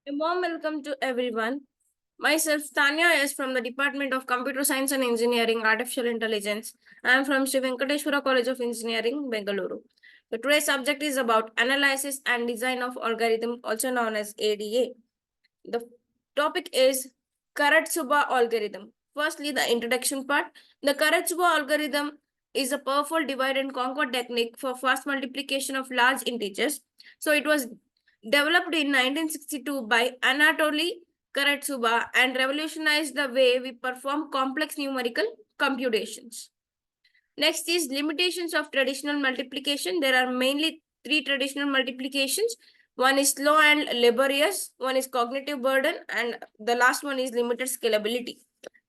A warm welcome to everyone. Myself, Tanya, is from the Department of Computer Science and Engineering, Artificial Intelligence. I am from Sri Venkateshwara College of Engineering, Bengaluru. Today's subject is about analysis and design of algorithm, also known as ADA. The topic is Karatsuba algorithm. Firstly, the introduction part. The Karatsuba algorithm is a powerful divide and conquer technique for fast multiplication of large integers. So it was developed in 1962 by Anatoly Karatsuba and revolutionized the way we perform complex numerical computations. Next is limitations of traditional multiplication. There are mainly three traditional multiplications. One is slow and laborious, one is cognitive burden, and the last one is limited scalability.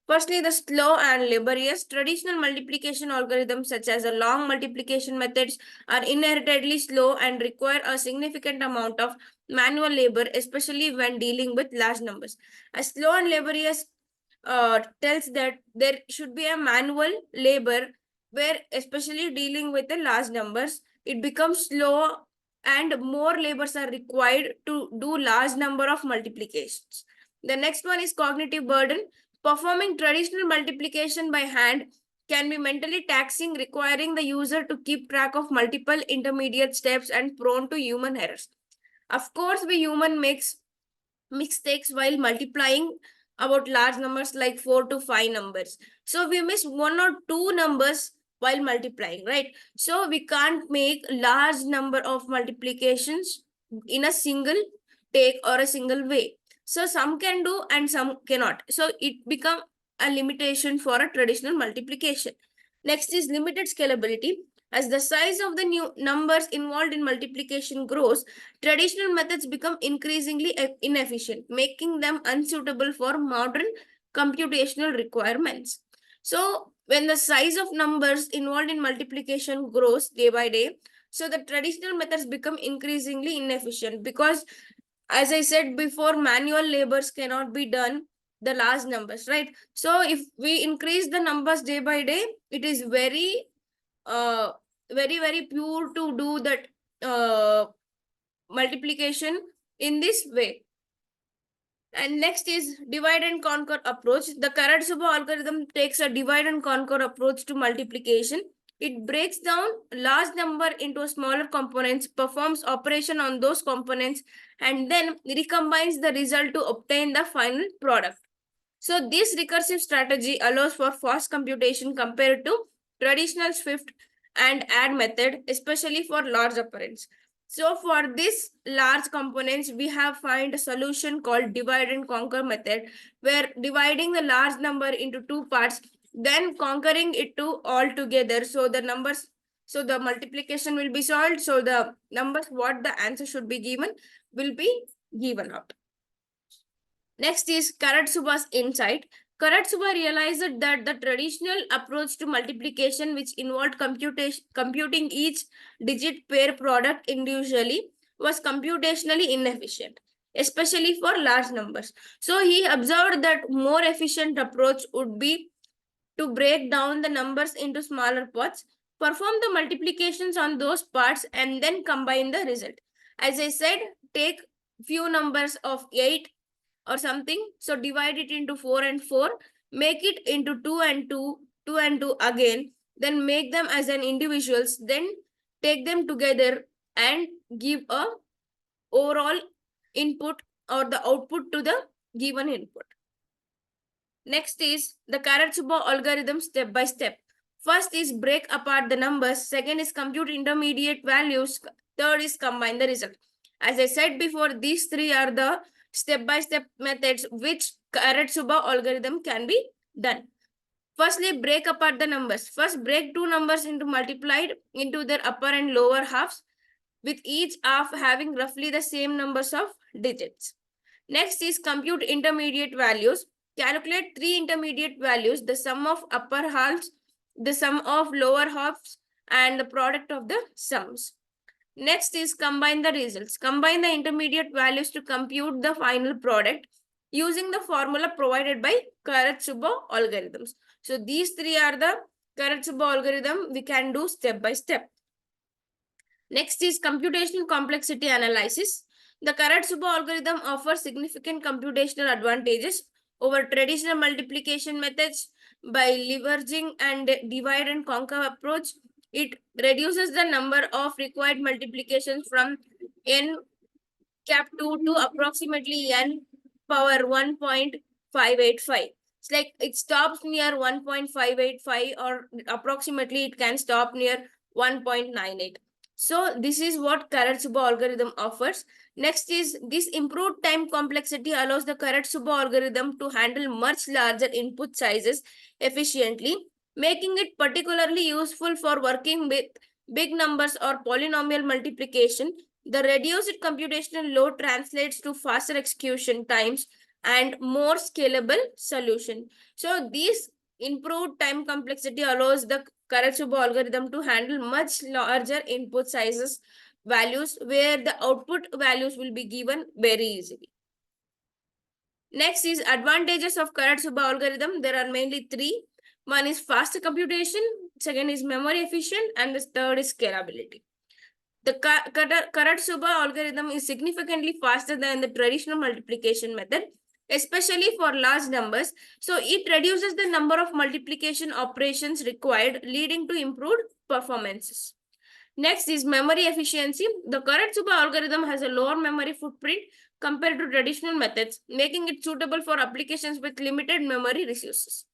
Firstly, the slow and laborious traditional multiplication algorithms such as the long multiplication methods are inherently slow and require a significant amount of manual labor, especially when dealing with large numbers. A slow and laborious tells that there should be a manual labor where, especially dealing with the large numbers, it becomes slow and more labors are required to do large number of multiplications. The next one is cognitive burden. Performing traditional multiplication by hand can be mentally taxing, requiring the user to keep track of multiple intermediate steps and prone to human errors. Of course, we human makes mistakes while multiplying about large numbers like 4 to 5 numbers. So we miss one or two numbers while multiplying, right? So we can't make large number of multiplications in a single take or a single way. So some can do and some cannot. So it become a limitation for a traditional multiplication. Next is limited scalability. As the size of the new numbers involved in multiplication grows, traditional methods become increasingly inefficient, making them unsuitable for modern computational requirements. So, when the size of numbers involved in multiplication grows day by day, so the traditional methods become increasingly inefficient because, as I said before, manual labors cannot be done the large numbers, right? So, if we increase the numbers day by day, it is uh, very pure to do that multiplication in this way. And next is divide and conquer approach. The Karatsuba algorithm takes a divide and conquer approach to multiplication. It breaks down large number into smaller components, performs operation on those components, and then recombines the result to obtain the final product. So this recursive strategy allows for fast computation compared to traditional shift and add method, especially for large operands. So for this large components, we have find a solution called divide and conquer method, where dividing the large number into two parts, then conquering it to all together. So the numbers, so the multiplication will be solved. So the numbers, what the answer should be given, will be given out. Next is Karatsuba's insight. Karatsuba realized that the traditional approach to multiplication, which involved computing each digit pair product individually, was computationally inefficient, especially for large numbers. So he observed that more efficient approach would be to break down the numbers into smaller parts, perform the multiplications on those parts, and then combine the result. As I said, take few numbers of 8 or something. So divide it into 4 and 4, make it into 2 and 2, 2 and 2 again, then make them as an individuals, then take them together and give a overall input or the output to the given input. Next is the Karatsuba algorithm step by step. First is break apart the numbers. Second is compute intermediate values. Third is combine the result. As I said before, these three are the step-by-step methods which Karatsuba algorithm can be done. Firstly, break apart the numbers. First, break two numbers into multiplied into their upper and lower halves, with each half having roughly the same numbers of digits. Next is compute intermediate values. Calculate three intermediate values, the sum of upper halves, the sum of lower halves, and the product of the sums. Next is combine the results. Combine the intermediate values to compute the final product using the formula provided by Karatsuba algorithms. So these three are the Karatsuba algorithm we can do step by step. Next is computational complexity analysis. The Karatsuba algorithm offers significant computational advantages over traditional multiplication methods by leveraging and divide and conquer approach. It reduces the number of required multiplications from n cap 2 to approximately n power 1.585. It's like it stops near 1.585 or approximately it can stop near 1.98. So this is what Karatsuba algorithm offers. Next is this improved time complexity allows the Karatsuba algorithm to handle much larger input sizes efficiently, making it particularly useful for working with big numbers or polynomial multiplication. The reduced computational load translates to faster execution times and more scalable solution. So this improved time complexity allows the Karatsuba algorithm to handle much larger input sizes values where the output values will be given very easily. Next is advantages of Karatsuba algorithm. There are mainly three. One is faster computation, second is memory efficient, and the third is scalability. The Karatsuba algorithm is significantly faster than the traditional multiplication method, especially for large numbers. So it reduces the number of multiplication operations required, leading to improved performances. Next is memory efficiency. The Karatsuba algorithm has a lower memory footprint compared to traditional methods, making it suitable for applications with limited memory resources.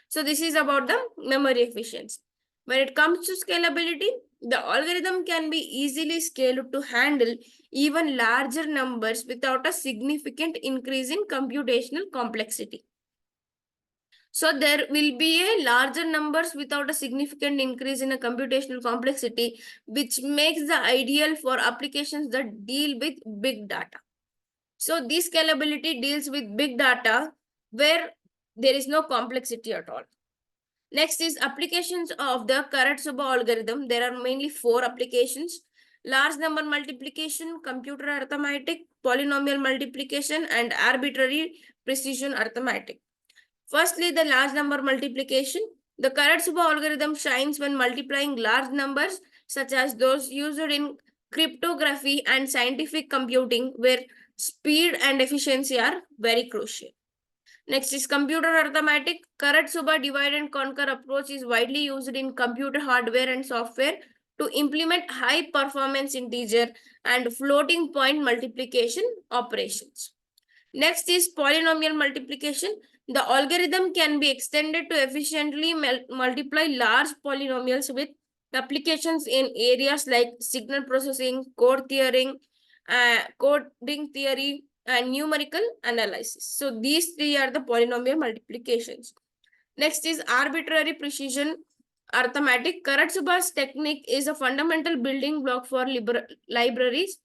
So this is about the memory efficiency. When it comes to scalability, the algorithm can be easily scaled to handle even larger numbers without a significant increase in computational complexity. So there will be a larger numbers without a significant increase in a computational complexity, which makes the ideal for applications that deal with big data. So this scalability deals with big data where there is no complexity at all. Next is applications of the Karatsuba algorithm. There are mainly four applications: large number multiplication, computer arithmetic, polynomial multiplication, and arbitrary precision arithmetic. Firstly, the large number multiplication. The Karatsuba algorithm shines when multiplying large numbers, such as those used in cryptography and scientific computing, where speed and efficiency are very crucial. Next is computer arithmetic. Karatsuba divide and conquer approach is widely used in computer hardware and software to implement high performance integer and floating point multiplication operations. Next is polynomial multiplication. The algorithm can be extended to efficiently multiply large polynomials with applications in areas like signal processing, coding theory, and numerical analysis. So these three are the polynomial multiplications. Next is arbitrary precision arithmetic. Karatsuba's technique is a fundamental building block for libraries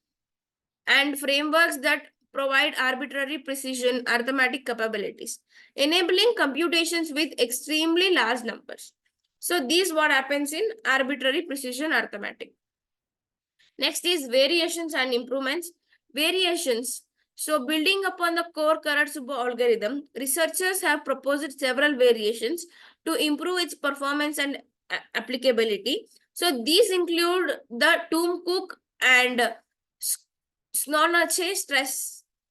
and frameworks that provide arbitrary precision arithmetic capabilities, enabling computations with extremely large numbers. So this what happens in arbitrary precision arithmetic. Next is variations and improvements. Variations. So building upon the core Karatsuba algorithm, researchers have proposed several variations to improve its performance and applicability. So these include the Tomb Cook and Snonache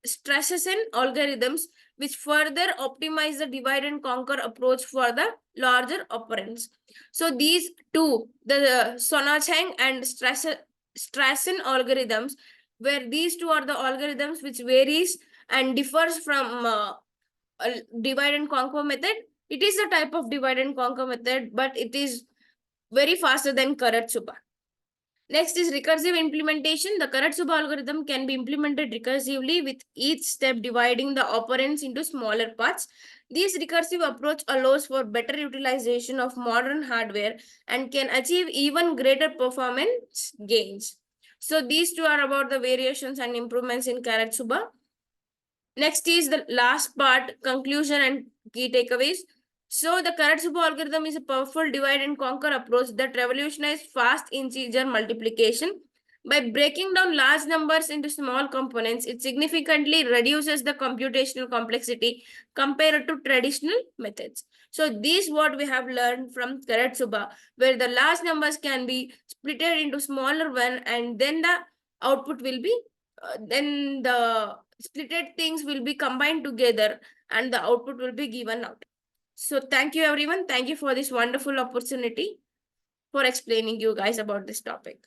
Strassen algorithms, which further optimize the divide and conquer approach for the larger operands. So these two, the Sonachang and Strassen algorithms, where these two are the algorithms which varies and differs from divide and conquer method. It is a type of divide and conquer method, but it is very faster than Karatsuba. Next is recursive implementation. The Karatsuba algorithm can be implemented recursively with each step dividing the operands into smaller parts. This recursive approach allows for better utilization of modern hardware and can achieve even greater performance gains. So these two are about the variations and improvements in Karatsuba. Next is the last part, conclusion and key takeaways. So the Karatsuba algorithm is a powerful divide and conquer approach that revolutionized fast integer multiplication. By breaking down large numbers into small components, it significantly reduces the computational complexity compared to traditional methods. So this is what we have learned from Karatsuba, where the large numbers can be split into smaller one and then the output will be then the splitted things will be combined together and the output will be given out. So thank you everyone. Thank you for this wonderful opportunity for explaining you guys about this topic.